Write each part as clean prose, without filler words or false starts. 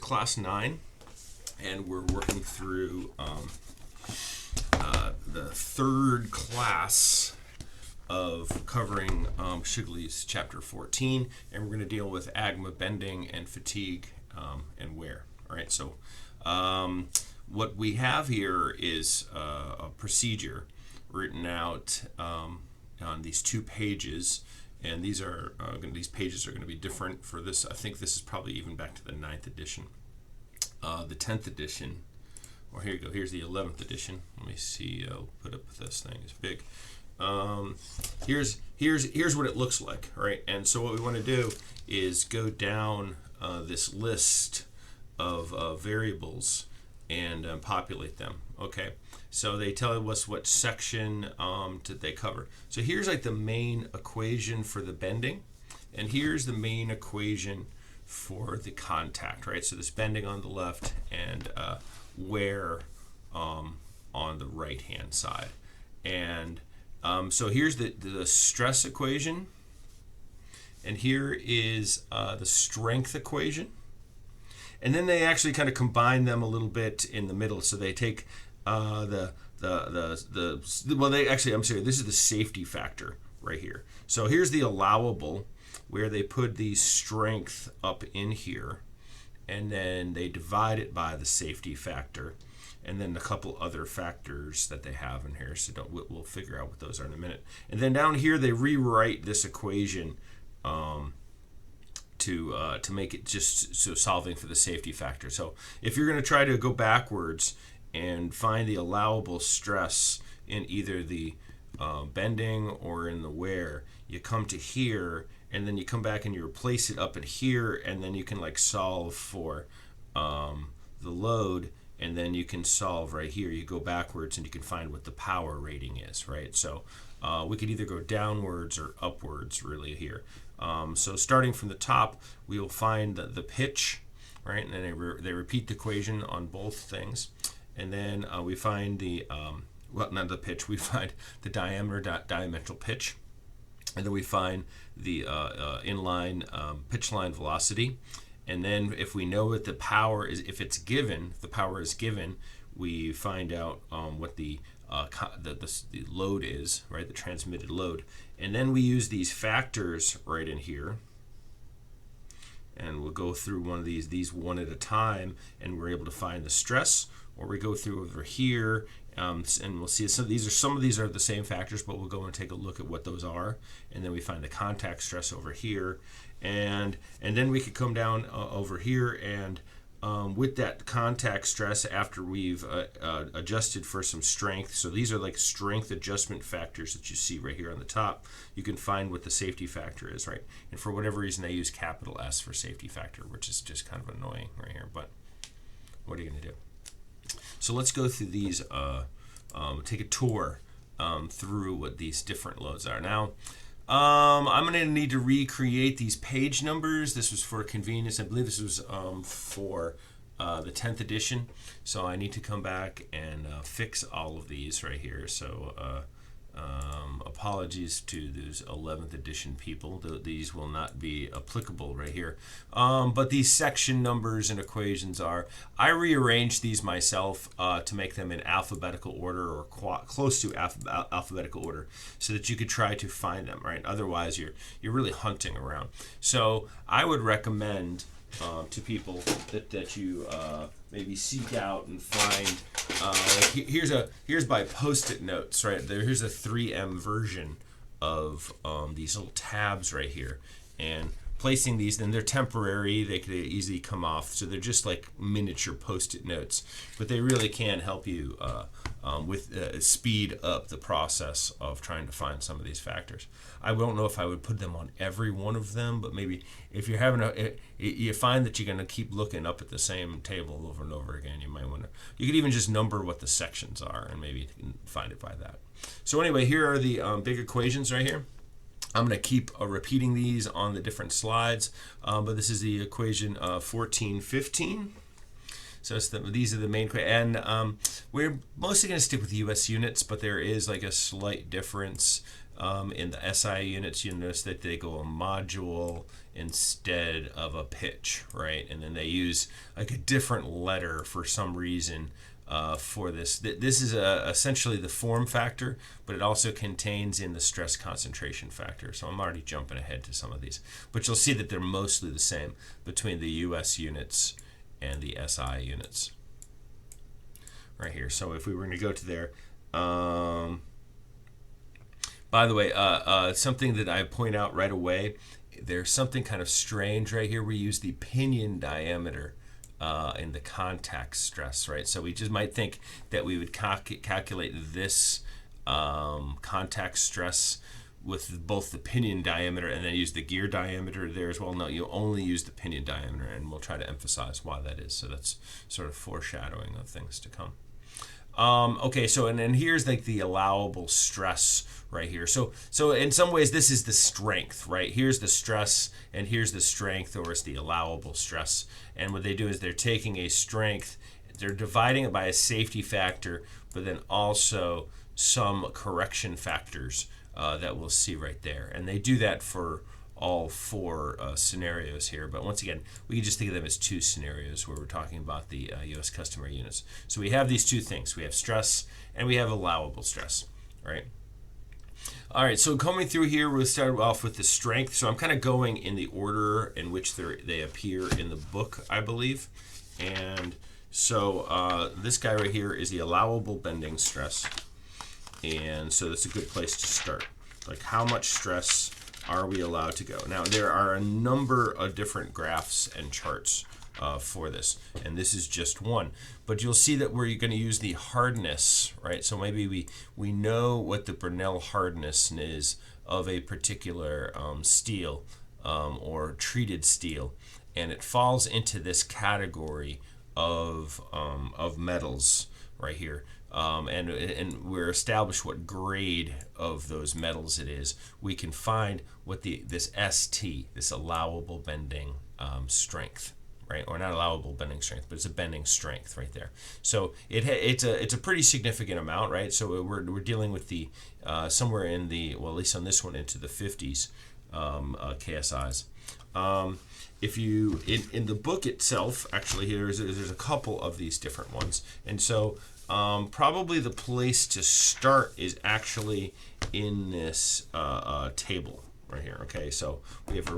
class 9, and we're working through the third class of covering Shigley's chapter 14, and we're going to deal with AGMA, bending, and fatigue and wear. All right, so what we have here is a procedure written out on these 2 pages, and these pages are going to be different for this. I think this is probably even back to the 9th edition. The 10th edition, or here you go, here's the 11th edition. Let me see, I'll put up this thing, it's big. Here's what it looks like, right? And so what we want to do is go down this list of variables and populate them. Okay, so they tell us what section did they cover. So here's like the main equation for the bending, and here's the main equation for the contact, right? So this bending on the left and wear on the right hand side. And so here's the stress equation, and here is the strength equation. And then they actually kind of combine them a little bit in the middle. So they take I'm sorry, this is the safety factor right here. So here's the allowable, where they put the strength up in here, and then they divide it by the safety factor, and then a couple other factors that they have in here. So we'll figure out what those are in a minute. And then down here they rewrite this equation to make it just so solving for the safety factor. So if you're going to try to go backwards and find the allowable stress in either the bending or in the wear, you come to here, and then you come back and you replace it up at here, and then you can like solve for the load, and then you can solve right here. You go backwards and you can find what the power rating is, right? So we could either go downwards or upwards really here. So starting from the top, we will find the pitch, right? And then they repeat the equation on both things. And then we find not the pitch, we find the diametral pitch. And then we find the inline pitch line velocity. And then if we know what the power is, if the power is given, we find out what the load is, right? The transmitted load. And then we use these factors right in here. And we'll go through one of these one at a time, and we're able to find the stress. Or we go through over here, and we'll see some of these are the same factors, but we'll go and take a look at what those are, and then we find the contact stress over here, and then we could come down over here, and with that contact stress, after we've adjusted for some strength, so these are like strength adjustment factors that you see right here on the top, you can find what the safety factor is, right? And for whatever reason, they use capital S for safety factor, which is just kind of annoying right here, but what are you going to do? So let's go through these, take a tour through what these different loads are. Now, I'm going to need to recreate these page numbers. This was for convenience. I believe this was for the 10th edition. So I need to come back and fix all of these right here. So apologies to those 11th edition people. These will not be applicable right here. But these section numbers and equations are, I rearranged these myself to make them in alphabetical order or close to alphabetical order so that you could try to find them, right? Otherwise, you're really hunting around. So I would recommend to people that you maybe seek out and find. Here's by post-it notes, right? Here's a 3M version of these little tabs right here, and placing these, then they're temporary. They could easily come off, so they're just like miniature post-it notes, but they really can help you with speed up the process of trying to find some of these factors. I don't know if I would put them on every one of them, but maybe if you're having you find that you're going to keep looking up at the same table over and over again, you might want to. You could even just number what the sections are, and maybe you can find it by that. So anyway, here are the big equations right here. I'm going to keep repeating these on the different slides, but this is the equation 1415. So these are the main, and we're mostly going to stick with U.S. units, but there is like a slight difference In the SI units, you notice that they go a module instead of a pitch, right? And then they use like a different letter for some reason for this. This is essentially the form factor, but it also contains in the stress concentration factor. So I'm already jumping ahead to some of these. But you'll see that they're mostly the same between the US units and the SI units. Right here. So if we were going to go to there, by the way, something that I point out right away, there's something kind of strange right here. We use the pinion diameter in the contact stress, right? So we just might think that we would calculate this contact stress with both the pinion diameter and then use the gear diameter there as well. No, you only use the pinion diameter, and we'll try to emphasize why that is. So that's sort of foreshadowing of things to come. Okay, so and then here's like the allowable stress right here. So in some ways this is the strength, right? Here's the stress and here's the strength, or it's the allowable stress. And what they do is they're taking a strength, they're dividing it by a safety factor, but then also some correction factors that we'll see right there. And they do that for all four scenarios here, but once again, we can just think of them as two scenarios where we're talking about the U.S. customary units. So we have these two things. We have stress and we have allowable stress, right? All right, so coming through here, we'll start off with the strength. So I'm kind of going in the order in which they appear in the book, I believe. And so this guy right here is the allowable bending stress. And so that's a good place to start. Like, how much stress are we allowed to go? Now, there are a number of different graphs and charts for this, and this is just one. But you'll see that we're going to use the hardness, right? So maybe we know what the Brinell hardness is of a particular steel or treated steel, and it falls into this category of metals right here. And we're established what grade of those metals it is. We can find what this ST, this allowable bending strength, right? Or not allowable bending strength, but it's a bending strength right there. So it's a pretty significant amount, right? So we're dealing with the somewhere in the, well, at least on this one, into the 50s KSIs. If you in the book itself, actually, there's a couple of these different ones, and so. Probably the place to start is actually in this table right here. Okay, so we have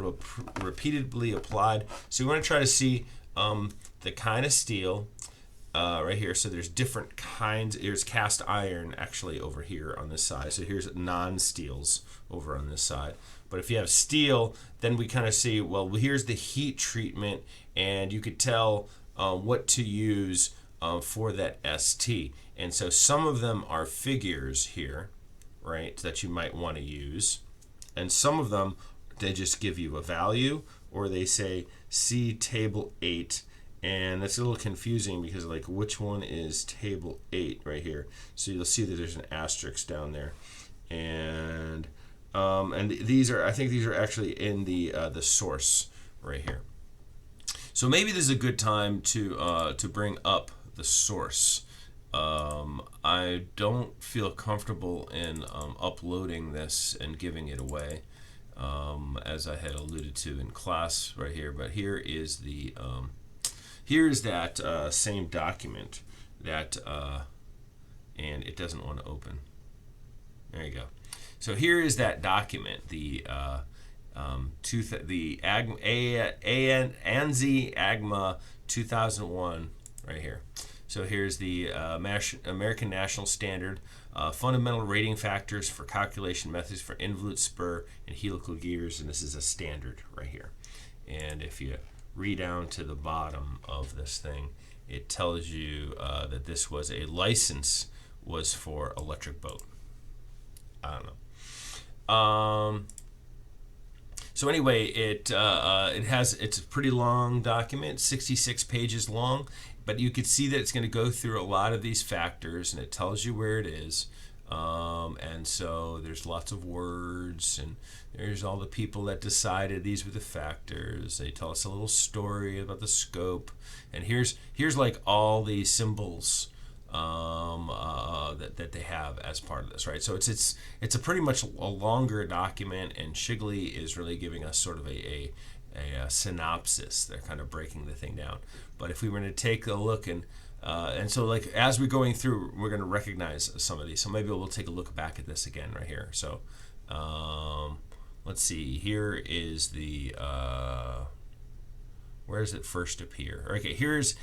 repeatedly applied. So we want to try to see the kind of steel right here. So there's different kinds. There's cast iron actually over here on this side. So here's non-steels over on this side. But if you have steel, then we kind of see, well, here's the heat treatment, and you could tell what to use for that ST. And so some of them are figures here, right, that you might want to use. And some of them, they just give you a value, or they say see table 8. And that's a little confusing because, like, which one is table 8 right here? So you'll see that there's an asterisk down there. And these are, I think these are actually in the source right here. So maybe this is a good time to bring up the source. I don't feel comfortable in uploading this and giving it away, as I had alluded to in class right here. But here is the here's that same document that and it doesn't want to open. There you go. So here is that document, the ANSI AGMA 2001 right here. So here's the American National Standard, fundamental rating factors for calculation methods for involute, spur, and helical gears, and this is a standard right here. And if you read down to the bottom of this thing, it tells you that this was a license was for electric boat. I don't know. So anyway, it's a pretty long document, 66 pages long. But you could see that it's going to go through a lot of these factors, and it tells you where it is. And so there's lots of words, and there's all the people that decided these were the factors. They tell us a little story about the scope. And here's like all the symbols that they have as part of this, right? So it's a pretty much a longer document, and Shigley is really giving us sort of a synopsis. They're kind of breaking the thing down. But if we were to take a look and so like as we're going through, we're going to recognize some of these. So maybe we'll take a look back at this again right here. So let's see. Here is the where does it first appear? Okay, here is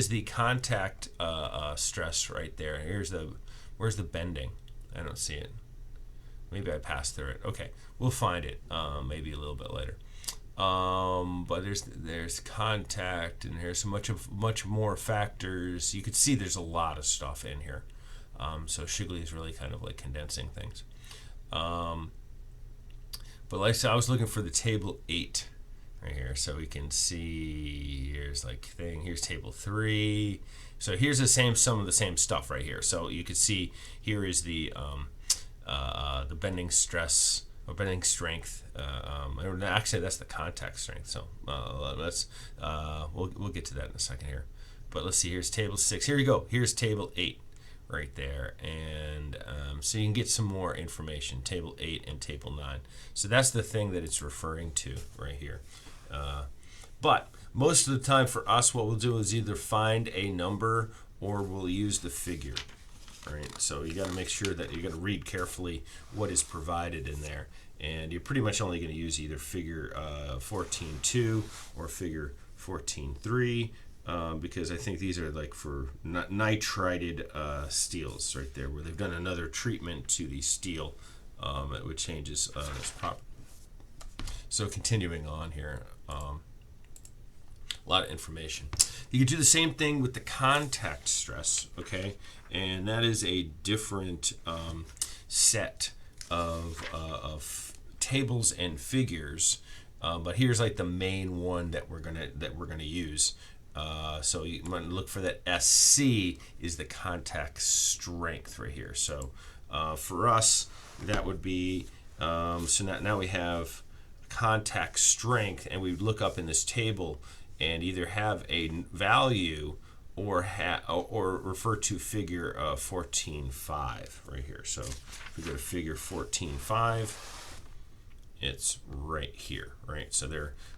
the contact stress right there. Where's the bending? I don't see it. Maybe I passed through it. Okay, we'll find it maybe a little bit later. But there's contact, and there's much more factors. You can see there's a lot of stuff in here. So Shigley is really kind of like condensing things. But like I said, I was looking for the table 8 right here, so we can see here's table 3. So here's some of the same stuff right here. So you can see here is the bending stress or bending strength. Actually, that's the contact strength. So we'll get to that in a second here. But let's see. Here's table 6. Here we go. Here's table 8 right there, and so you can get some more information. Table 8 and table 9. So that's the thing that it's referring to right here. But most of the time for us, what we'll do is either find a number or we'll use the figure. Right, so you got to make sure that you got to read carefully what is provided in there, and you're pretty much only going to use either figure 14.2 or figure 14.3 because I think these are like for nitrided steels right there, where they've done another treatment to the steel which changes its property. So continuing on here, a lot of information. You can do the same thing with the contact stress, okay? And that is a different set of tables and figures, but here's like the main one that we're gonna use. So you might look for that. SC is the contact strength right here. So for us, that would be so now we have contact strength, and we look up in this table and either have a value or refer to figure 14.5 right here. So if we go to figure 14.5, it's right here, right? So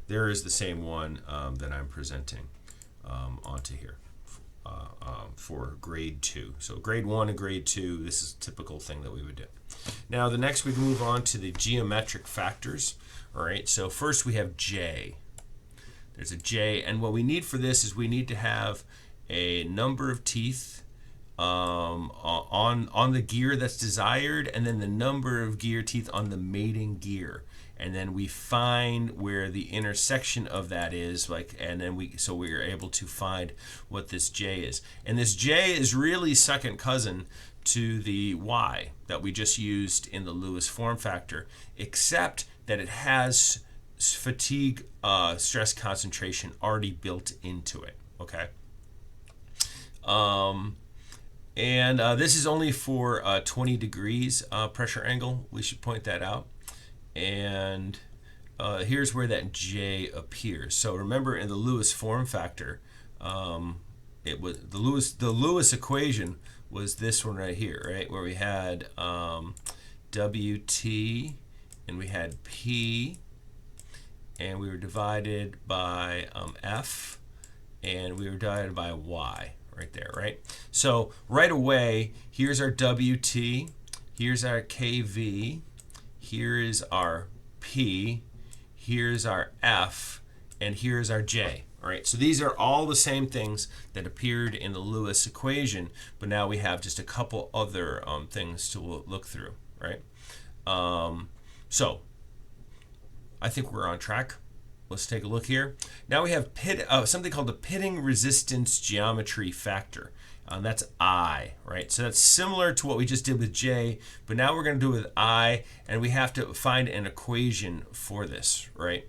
there is the same one that I'm presenting onto here for grade 2. So grade 1 and grade 2, this is a typical thing that we would do. Now the next we can move on to the geometric factors. All right, so first we have J. There's a J, and what we need for this is we need to have a number of teeth on the gear that's desired, and then the number of gear teeth on the mating gear, and then we find where the intersection of that is, and then we're able to find what this J is. And this J is really second cousin to the Y that we just used in the Lewis form factor, except that it has fatigue stress concentration already built into it. Okay. And this is only for 20 degrees pressure angle. We should point that out. And here's where that J appears. So remember, in the Lewis form factor, it was the Lewis equation was this one right here, right, where we had WT and we had P, and we were divided by F, and we were divided by Y right there, right? So right away, here's our WT, here's our KV, here is our P, here's our F, and here's our J. All right, so these are all the same things that appeared in the Lewis equation, but now we have just a couple other things to look through, right? So I think we're on track. Let's take a look here. Now we have something called the pitting resistance geometry factor. That's I, right? So that's similar to what we just did with J, but now we're going to do it with I, and we have to find an equation for this, right?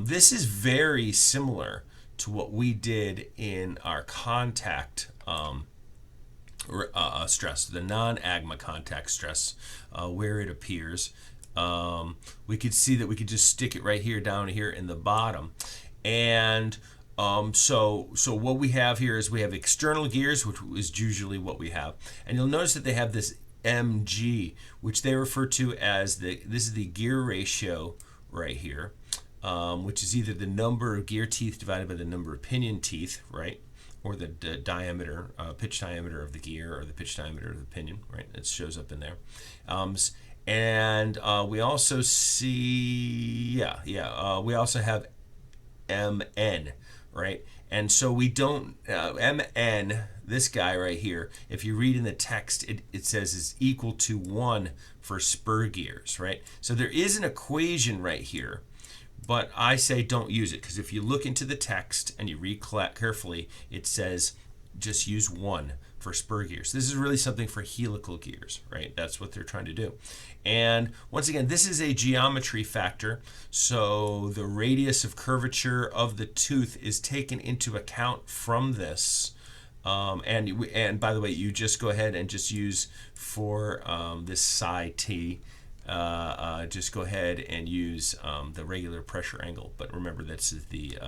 This is very similar to what we did in our contact stress, the non-AGMA contact stress, where it appears. We could see that we could just stick it right here down here in the bottom, and So what we have here is we have external gears, which is usually what we have. And you'll notice that they have this mg, which they refer to as this is the gear ratio right here, which is either the number of gear teeth divided by the number of pinion teeth, right? Or the diameter, pitch diameter of the gear, or the pitch diameter of the pinion, right? It shows up in there. And we also see, we also have mn, right? And so we don't, mn, this guy right here, if you read in the text, it says is equal to 1 for spur gears, right? So there is an equation right here, but I say don't use it, because if you look into the text and you read carefully, it says just use 1 for spur gears. This is really something for helical gears, right? That's what they're trying to do. And once again, this is a geometry factor, so the radius of curvature of the tooth is taken into account from this. And by the way, you just go ahead and just use for this psi t, just go ahead and use the regular pressure angle. But remember, that's the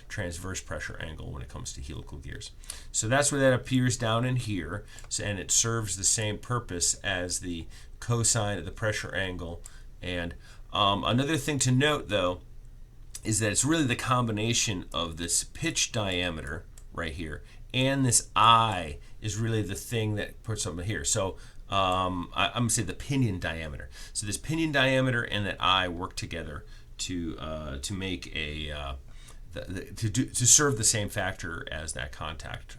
transverse pressure angle when it comes to helical gears. So that's where that appears down in here, and it serves the same purpose as the cosine of the pressure angle. And another thing to note, though, is that it's really the combination of this pitch diameter right here and this I is really the thing that puts something here. So I'm going to say the pinion diameter. So this pinion diameter and that I work together to make a to serve the same factor as that contact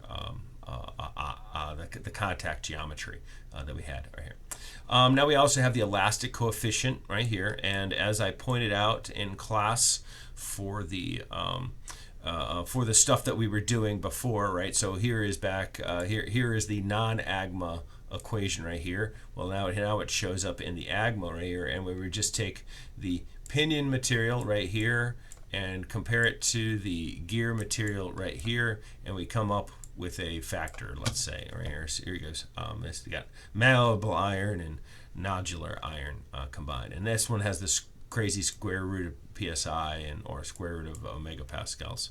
the contact geometry that we had right here. Now we also have the elastic coefficient right here, and as I pointed out in class for the stuff that we were doing before, right? So here is back here is the non-AGMA equation right here. Well, now it shows up in the AGMA right here, and we would just take the pinion material right here and compare it to the gear material right here, and we come up with a factor, let's say, right here. So here it goes. We got malleable iron and nodular iron combined, and this one has this crazy square root of psi or square root of megapascals.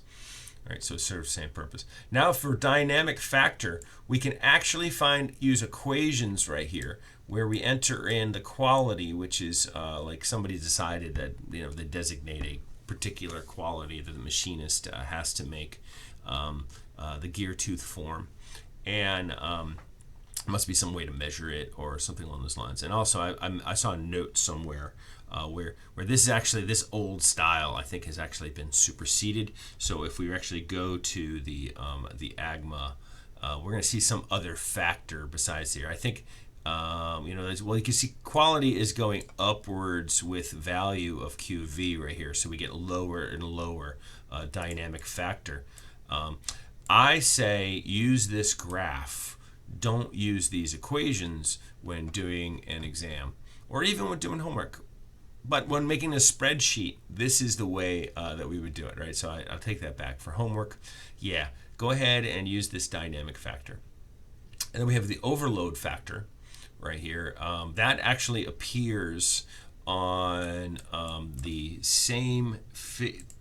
All right, so it serves the same purpose. Now for dynamic factor, we can actually use equations right here where we enter in the quality, which is like somebody decided that they designate a particular quality that the machinist has to make the gear tooth form, and must be some way to measure it or something along those lines. And also I saw a note somewhere where this is actually, this old style I think has actually been superseded. So if we actually go to the AGMA, we're going to see some other factor besides here. I think you can see quality is going upwards with value of QV right here, so we get lower and lower dynamic factor. I say use this graph. Don't use these equations when doing an exam or even when doing homework. But when making a spreadsheet, this is the way that we would do it, right? So I'll take that back. For homework, go ahead and use this dynamic factor. And then we have the overload factor right here. That actually appears on the same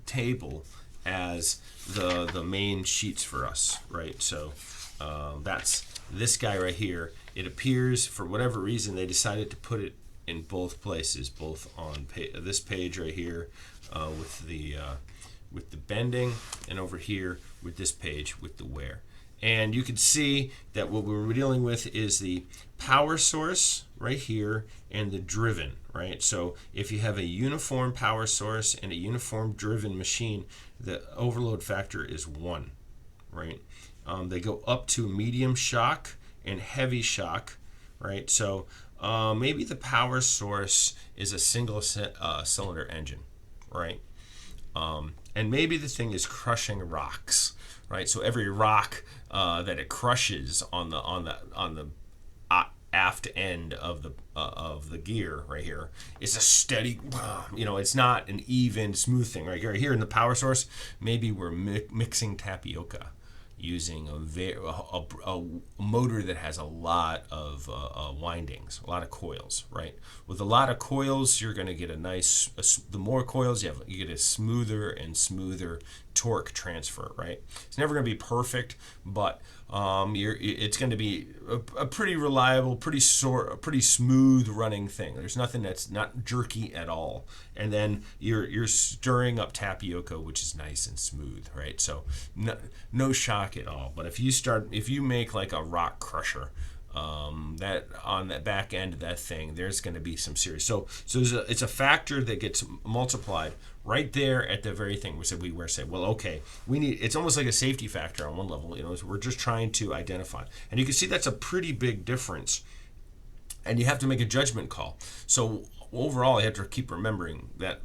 table as the main sheets for us, right? So that's this guy right here. It appears, for whatever reason, they decided to put it in both places, both on this page right here with the bending, and over here with this page with the wear. And you can see that what we're dealing with is the power source right here and the driven, right? So if you have a uniform power source and a uniform driven machine, the overload factor is 1, right? They go up to medium shock and heavy shock, right? So maybe the power source is a single cylinder engine, right? And maybe the thing is crushing rocks, right? So every rock that it crushes on the aft end of the gear right here is a steady, it's not an even smooth thing right here. Here in the power source, maybe we're mixing tapioca, using a motor that has a lot of windings, a lot of coils, right? With a lot of coils, you're going to get the more coils you have, you get a smoother and smoother torque transfer, right? It's never going to be perfect, but it's going to be a pretty reliable, pretty smooth running thing. There's nothing that's not jerky at all. And then you're stirring up tapioca, which is nice and smooth, right? So no shock at all. But if you make like a rock crusher, that on that back end of that thing, there's going to be some serious. So it's a factor that gets multiplied right there at the very thing. We say, well, okay, it's almost like a safety factor on one level. We're just trying to identify, and you can see that's a pretty big difference, and you have to make a judgment call. So overall, you have to keep remembering that,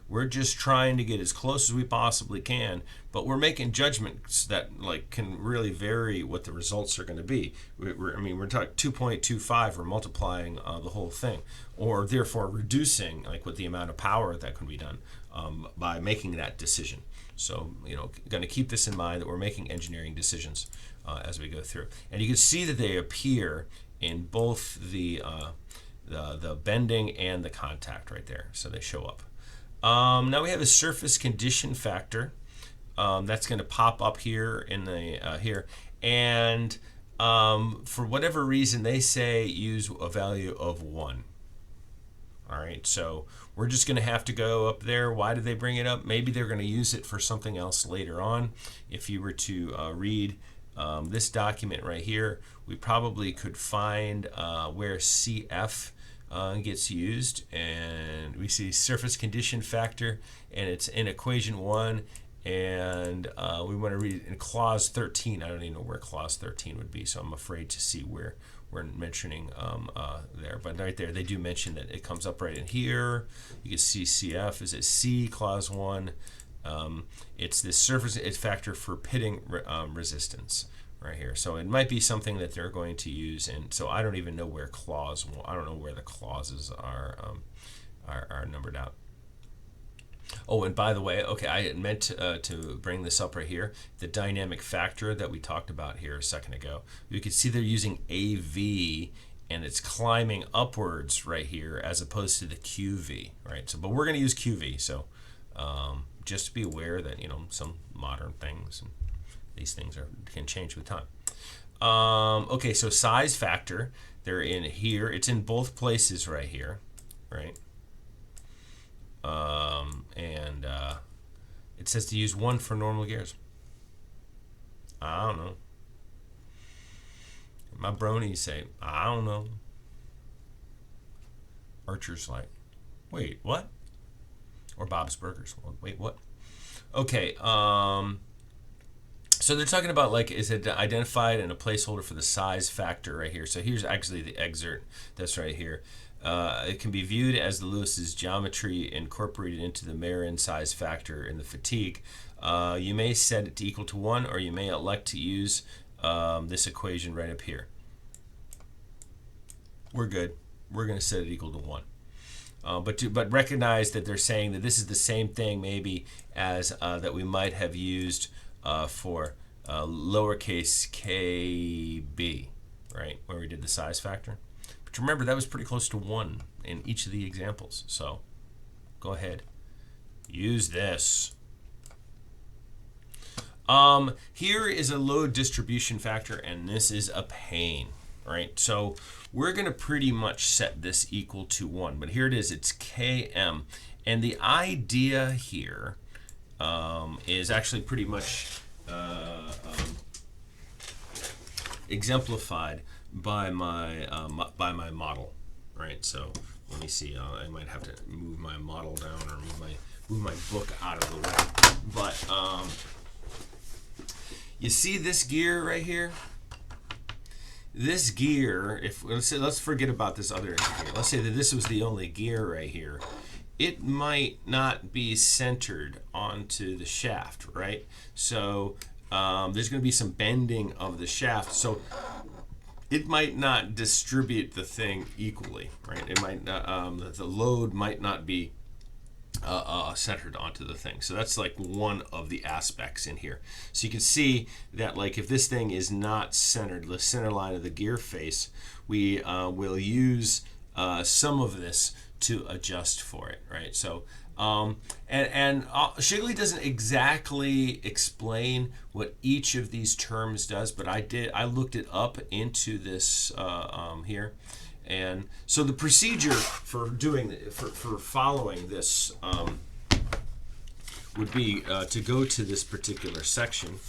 we're just trying to get as close as we possibly can, but we're making judgments that can really vary what the results are going to be. We're talking 2.25. We're multiplying the whole thing, or therefore reducing with the amount of power that can be done by making that decision. So going to keep this in mind, that we're making engineering decisions as we go through, and you can see that they appear in both the bending and the contact right there, so they show up. Now we have a surface condition factor that's going to pop up here in the here, and for whatever reason they say use a value of 1. All right, so we're just going to have to go up there. Why did they bring it up? Maybe they're going to use it for something else later on. If you were to read this document right here, we probably could find where CF gets used, and we see surface condition factor, and it's in equation 1, and we want to read it in clause 13. I don't even know where clause 13 would be, so I'm afraid to see where we're mentioning there. But right there, they do mention that it comes up right in here. You can see CF is at C, clause 1. It's this surface factor for pitting resistance right here. So it might be something that they're going to use, and so I don't even know where I don't know where the clauses are numbered out. Oh, and by the way, okay, I had meant to bring this up right here. The dynamic factor that we talked about here a second ago. You can see they're using AV, and it's climbing upwards right here as opposed to the QV, right? So, but we're going to use QV. So, just be aware that some modern things, and these things can change with time. Okay, so size factor, they're in here. It's in both places right here, right? And it says to use 1 for normal gears. I don't know. My bronies say, I don't know. Archer's like, wait, what? Or Bob's Burgers. Wait, what? Okay, so they're talking about is it identified in a placeholder for the size factor right here. So here's actually the excerpt that's right here. It can be viewed as the Lewis's geometry incorporated into the Marin size factor in the fatigue. You may set it to equal to 1, or you may elect to use this equation right up here. We're good. We're going to set it equal to 1. But recognize that they're saying that this is the same thing maybe as that we might have used for lowercase kb, right, where we did the size factor. But remember, that was pretty close to 1 in each of the examples. So go ahead, use this. Here is a load distribution factor, and this is a pain, right? So we're going to pretty much set this equal to 1, but here it is. It's Km, and the idea here is actually pretty much exemplified by my model, right? So let me see. I might have to move my model down or move my book out of the way. But you see this gear right here? This gear, let's forget about this other gear. Let's say that this was the only gear right here. It might not be centered onto the shaft, right? So there's going to be some bending of the shaft. So it might not distribute the thing equally, right? It might not, the load might not be centered onto the thing. So that's like one of the aspects in here. So you can see that like if this thing is not centered, the center line of the gear face, we will use some of this to adjust for it, right? So Shigley doesn't exactly explain what each of these terms does, but I looked it up into this here. And so the procedure for doing for following this would be to go to this particular section,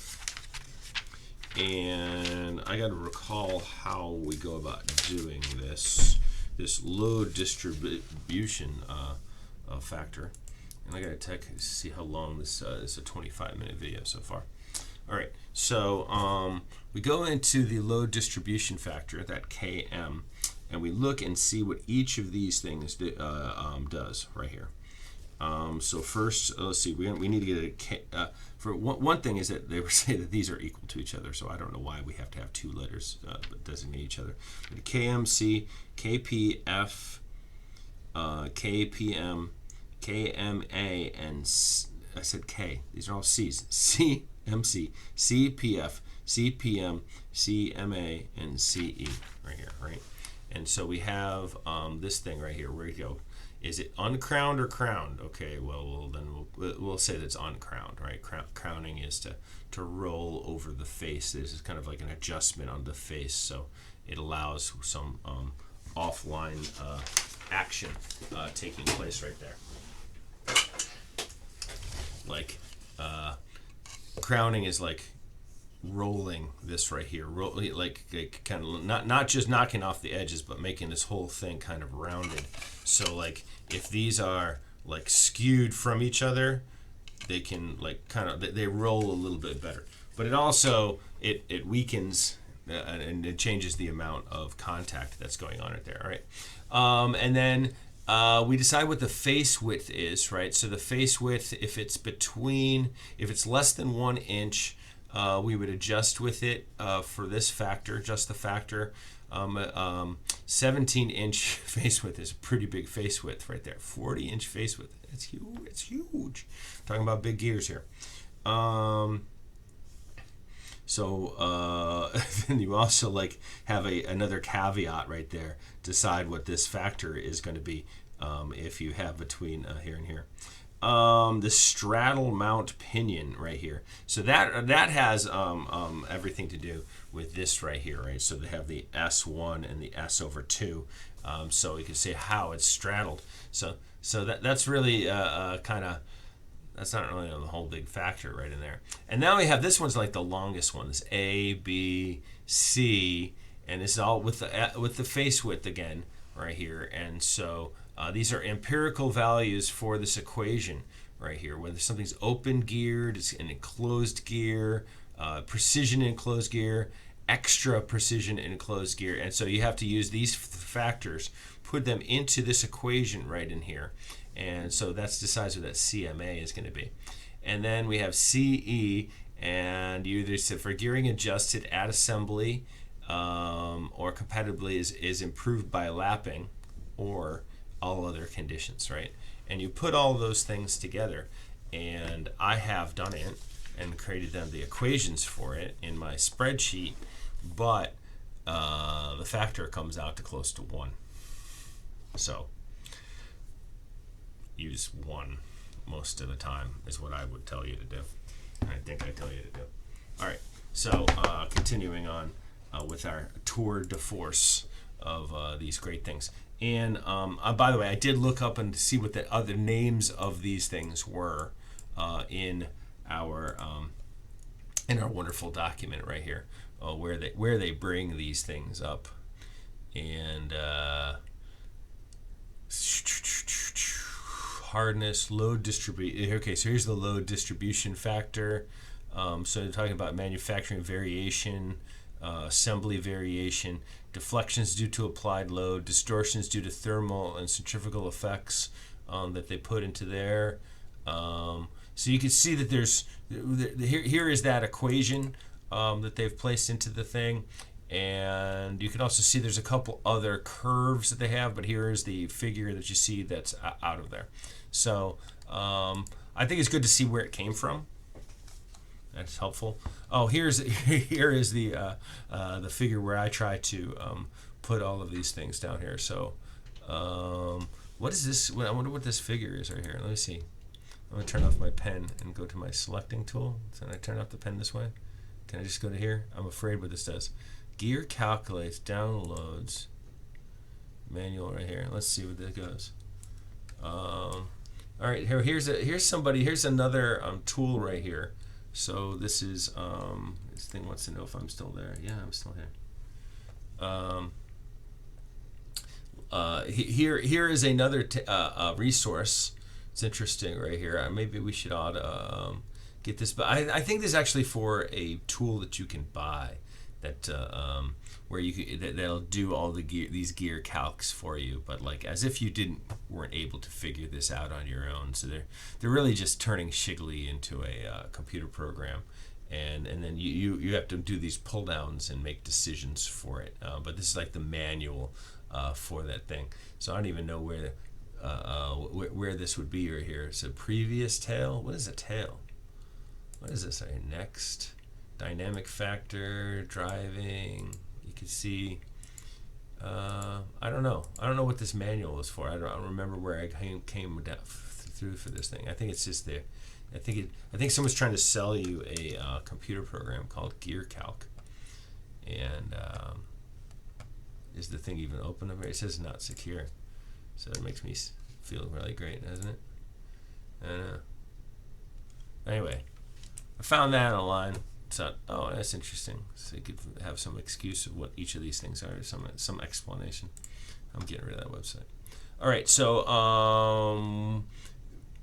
and I got to recall how we go about doing this load distribution factor, and I got to see how long this is. A 25-minute video so far. All right, so we go into the load distribution factor, that Km. And we look and see what each of these things does right here. So first, let's see. We need to get a for one thing is that they would say that these are equal to each other. So I don't know why we have to have two letters that designate each other. But KMC, KPF, KPM, KMA, and I said K. These are all C's. CMC, CPF, CPM, CMA, and CE right here, right? And so we have this thing right here. Where you go? Is it uncrowned or crowned? Okay, well then we'll say that's uncrowned, right? Crowning is to roll over the face. This is kind of like an adjustment on the face, so it allows some offline action taking place right there. Like crowning is like rolling this right here, like kind of not just knocking off the edges, but making this whole thing kind of rounded. So like if these are like skewed from each other, they can like kind of they roll a little bit better. But it also it weakens and it changes the amount of contact that's going on right there. All right, and then we decide what the face width is, right? So the face width, if it's less than 1 inch. We would adjust with it for this factor, adjust the factor. 17-inch face width is a pretty big face width right there. 40-inch face width, it's huge. It's huge. Talking about big gears here. Then you also like have another caveat right there. Decide what this factor is going to be if you have between here and here. The straddle mount pinion right here. So that has everything to do with this right here, right? So they have the S1 and the S/2. So we can say how it's straddled. So that's really kind of, that's not really the whole big factor right in there. And now we have this one's like the longest one. This A, B, C, and this is all with the face width again right here. And so these are empirical values for this equation right here. Whether something's open geared, it's an enclosed gear, precision enclosed gear, extra precision enclosed gear. And so you have to use these factors, put them into this equation right in here. And so that's decides what that CMA is going to be. And then we have CE, and you either say for gearing adjusted at assembly or compatibly is improved by lapping, or all other conditions, right? And you put all those things together, and I have done it and created them the equations for it in my spreadsheet, but the factor comes out to close to 1. So use 1 most of the time is what I would tell you to do. I think I tell you to do. All right, so continuing on with our tour de force of these great things. And by the way, I did look up and see what the other names of these things were in our wonderful document right here, where they bring these things up. And hardness, load distribution. Okay, so here's the load distribution factor. So they're talking about manufacturing variation, assembly variation, deflections due to applied load, distortions due to thermal and centrifugal effects that they put into there. So you can see that here is that equation that they've placed into the thing. And you can also see there's a couple other curves that they have, but here is the figure that you see that's out of there. So I think it's good to see where it came from. That's helpful. Oh, here is the figure where I try to put all of these things down here. So, what is this? I wonder what this figure is right here. Let me see. I'm going to turn off my pen and go to my selecting tool. So I turn off the pen this way. Can I just go to here? I'm afraid what this does. Gear calculates, downloads, manual right here. Let's see what that goes. All right, here's another tool right here. So this is this thing wants to know if I'm still there. Yeah, I'm still here. Here is another resource. It's interesting right here. Maybe we should get this, but I think this is actually for a tool that you can buy that where that'll do all these gear calcs for you, but like as if you weren't able to figure this out on your own. So they're really just turning Shigley into a computer program, and then you have to do these pull downs and make decisions for it. But this is like the manual for that thing. So I don't even know where this would be right here. So previous tail. What is a tail? What is this? Right, next. Dynamic factor, driving. You can see. I don't know. I don't know what this manual is for. I don't remember where I came down through for this thing. I think it's just there. I think someone's trying to sell you a computer program called Gearcalc. And is the thing even open over here? It says not secure. So it makes me feel really great, doesn't it? I don't know. Anyway, I found that online. So, oh, that's interesting. So you could have some excuse of what each of these things are, some explanation. I'm getting rid of that website. All right, so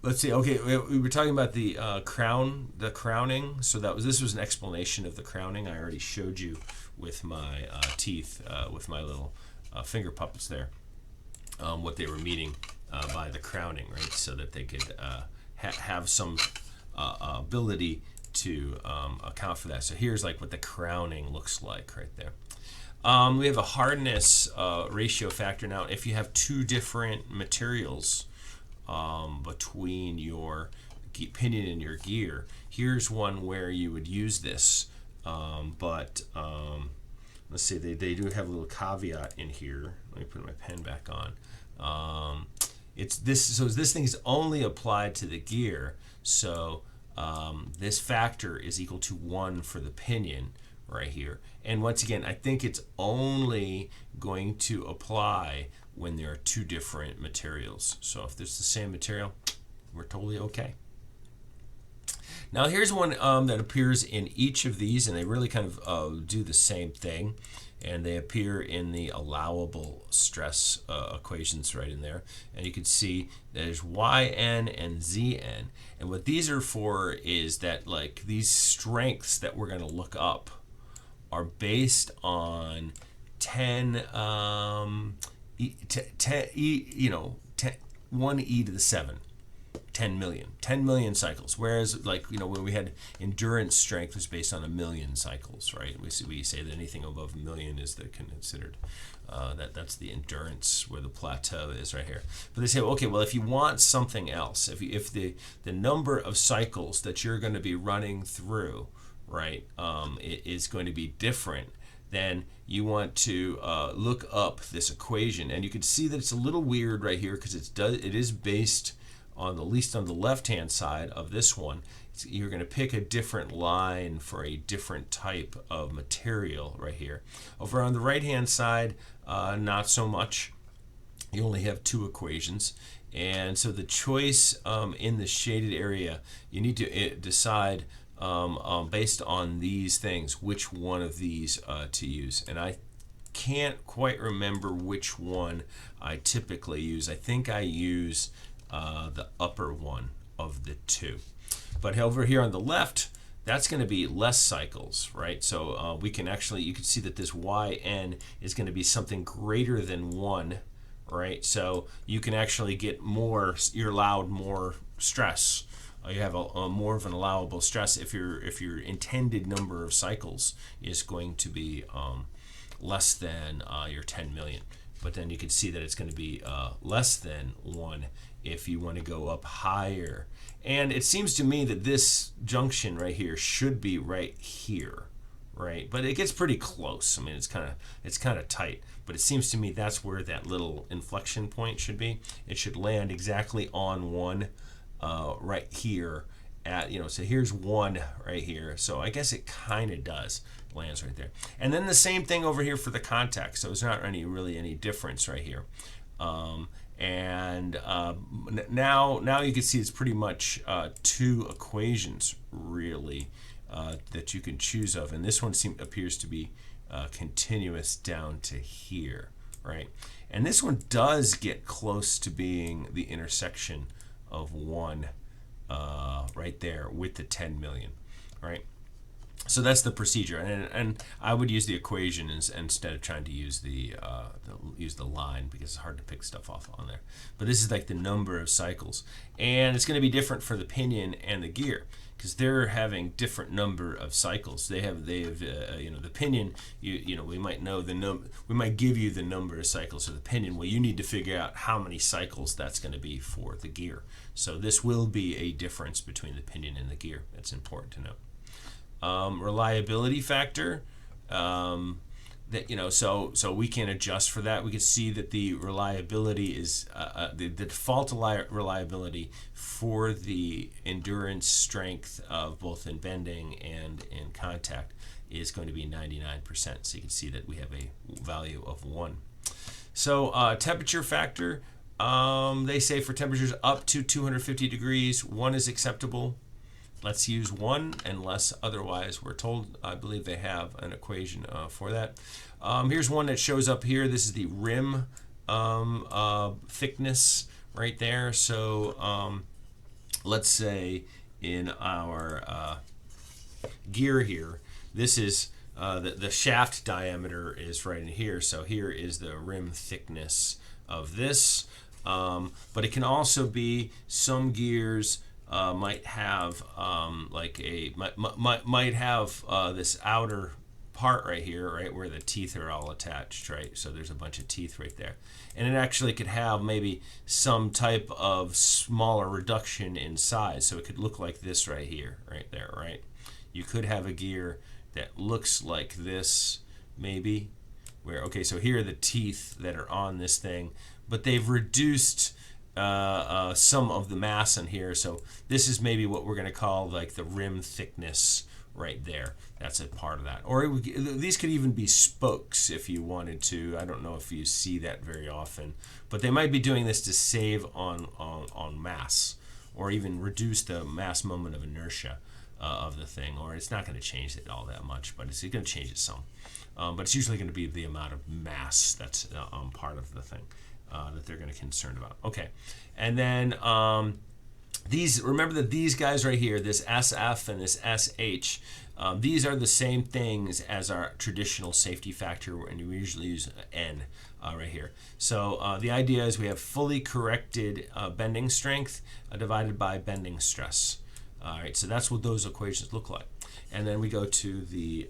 let's see. Okay, we were talking about the crowning. So this was an explanation of the crowning. I already showed you with my teeth, with my little finger puppets there, what they were meaning by the crowning, right? So that they could have some ability to account for that. So here's like what the crowning looks like right there. We have a hardness ratio factor. Now, if you have two different materials between your pinion and your gear, here's one where you would use this. But let's see, they do have a little caveat in here. Let me put my pen back on. This thing is only applied to the gear. So this factor is equal to 1 for the pinion right here. And once again, I think it's only going to apply when there are two different materials. So if there's the same material, we're totally okay. Now here's one that appears in each of these, and they really kind of do the same thing. And they appear in the allowable stress equations right in there. And you can see there's Yn and Zn. And what these are for is that like these strengths that we're going to look up are based on 1 e to the 7. 10 million cycles, whereas like when we had endurance strength was based on 1 million cycles, right? We say that anything above 1 million is considered that's the endurance, where the plateau is right here. But they say, okay, well, if you want something else, if the number of cycles that you're going to be running through, right, is going to be different, then you want to look up this equation, and you can see that it's a little weird right here because it is based on at least on the left-hand side of this one. You're going to pick a different line for a different type of material right here. Over on the right-hand side, not so much. You only have 2 equations. And so the choice in the shaded area, you need to decide based on these things, which one of these to use. And I can't quite remember which one I typically use. I think I use the upper one of the 2. But over here on the left, that's going to be less cycles, right? So you can see that this Yn is going to be something greater than 1, right? So you can actually get more, you're allowed more stress. You have a more of an allowable stress if your intended number of cycles is going to be less than your 10 million. but then you can see that it's going to be less than 1 if you want to go up higher. And it seems to me that this junction right here should be right here, right? But it gets pretty close. I mean, it's kind of tight, but it seems to me that's where that little inflection point should be. It should land exactly on 1 right here at, so here's 1 right here. So I guess it kind of does lands right there. And then the same thing over here for the contact. So it's not really any difference right here. Now you can see it's pretty much 2 equations really that you can choose of, and this one appears to be continuous down to here, right? And this one does get close to being the intersection of 1 right there with the 10 million, right? So that's the procedure, and I would use the equation instead of trying to use the line, because it's hard to pick stuff off on there. But this is like the number of cycles, and it's going to be different for the pinion and the gear, because they're having different number of cycles. They have the pinion. We might know we might give you the number of cycles of the pinion. Well, you need to figure out how many cycles that's going to be for the gear. So this will be a difference between the pinion and the gear. That's important to know. Reliability factor, so we can adjust for that. We can see that the reliability is the default reliability for the endurance strength of both in bending and in contact is going to be 99%. So you can see that we have a value of 1. So temperature factor, they say for temperatures up to 250 degrees, 1 is acceptable. Let's use 1 unless otherwise we're told. I believe they have an equation for that. Here's one that shows up here. This is the rim thickness right there. So let's say in our gear here, this is the shaft diameter is right in here. So here is the rim thickness of this. But it can also be some gears might have might have this outer part right here, right, where the teeth are all attached, right? So there's a bunch of teeth right there, and it actually could have maybe some type of smaller reduction in size. So it could look like this right here, right there, right? You could have a gear that looks like this, maybe, where so here are the teeth that are on this thing, but they've reduced some of the mass in here. So this is maybe what we're going to call like the rim thickness right there. That's a part of that. Or these could even be spokes if you wanted to. I don't know if you see that very often, but they might be doing this to save on mass, or even reduce the mass moment of inertia of the thing. Or it's not going to change it all that much, but it's going to change it some. But it's usually going to be the amount of mass that's part of the thing that they're going to be concerned about. Okay, and then remember that these guys right here, this SF and this SH, these are the same things as our traditional safety factor, and we usually use N right here. So the idea is we have fully corrected bending strength divided by bending stress. All right, so that's what those equations look like. And then we go to the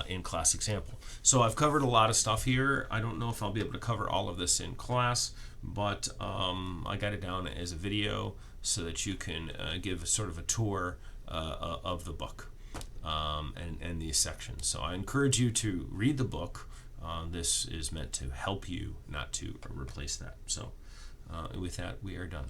in-class example. So I've covered a lot of stuff here. I don't know if I'll be able to cover all of this in class, but I got it down as a video so that you can give sort of a tour of the book and these sections. So I encourage you to read the book. This is meant to help you, not to replace that. So with that, we are done.